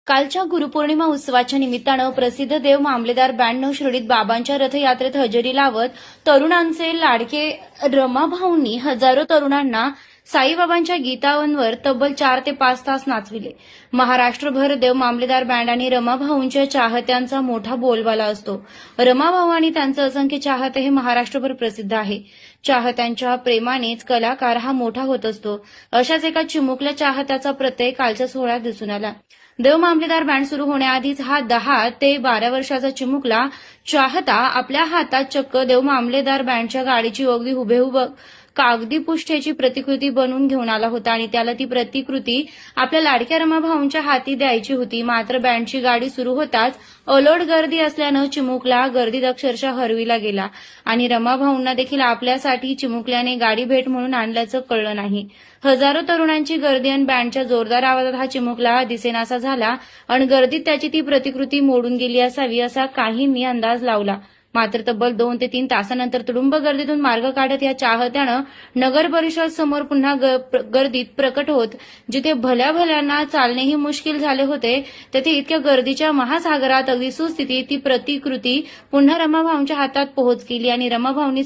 कालच्या गुरुपौर्णिमा उत्सवाच्या निमित्तानं प्रसिद्ध देव मामलेदार बँडनं शिर्डीत बाबांच्या रथयात्रेत हजेरी लावत तरुणांचे लाडके रमाभाऊंनी हजारो तरुणांना साईबाबांच्या गीतांवर तब्बल 4 ते 5 तास नाचविले। महाराष्ट्रभर देव मामलेदार बँड आणि रमाभाऊंच्या चाहत्यांचा मोठा बोलबाला असतो। रमाभाऊ आणि त्यांचे असंख्य चाहते हे महाराष्ट्रभर प्रसिद्ध आहे। चाहत्यांच्या प्रेमानेच कलाकार हा मोठा होत असतो। अशाच एका चिमुकल्या चाहत्याचा प्रत्यय कालच्या सोहळ्यात दिसून आला। देव मामलेदार बँड सुरू होण्याआधीच हा 10 ते 12 वर्षाचा चिमुकला चाहता आपल्या हातात चक्क देव मामलेदार बँडच्या गाडीची अगदी हुबेहूब कागदी पुष्ट्याची प्रतिकृती बनवून घेऊन आला होता आणि त्याला ती प्रतिकृती आपल्या लाडक्या रमाभाऊंच्या हाती द्यायची होती। मात्र बँडची गाडी सुरू होताच अलोट गर्दी असल्यानं चिमुकला गर्दीत अक्षरशः हरविला गेला आणि रमाभाऊंना देखील आपल्यासाठी चिमुकल्याने गाडी भेट म्हणून आणल्याचं कळलं नाही। हजारो तरुणांची गर्दी आणि बँडच्या जोरदार आवाजात हा चिमुकला दिसेनासा झाला आणि गर्दीत त्याची ती प्रतिकृती मोडून गेली असावी असा काहींनी अंदाज लावला। मात्र तब्बल 2 ते 3 तासानंतर तुडुंब गर्दीतून मार्ग काढत या चाहत्यानं नगर परिषद समोर पुन्हा गर्दीत प्रकट होत जिथे भल्या भल्यांना चालणेही मुश्किल झाले होते तेथे इतक्या गर्दीच्या महासागरात अगदी सुस्थितीत ती प्रतिकृती पुन्हा रमाभाऊंच्या हातात पोहोच केली आणि रमाभाऊंनी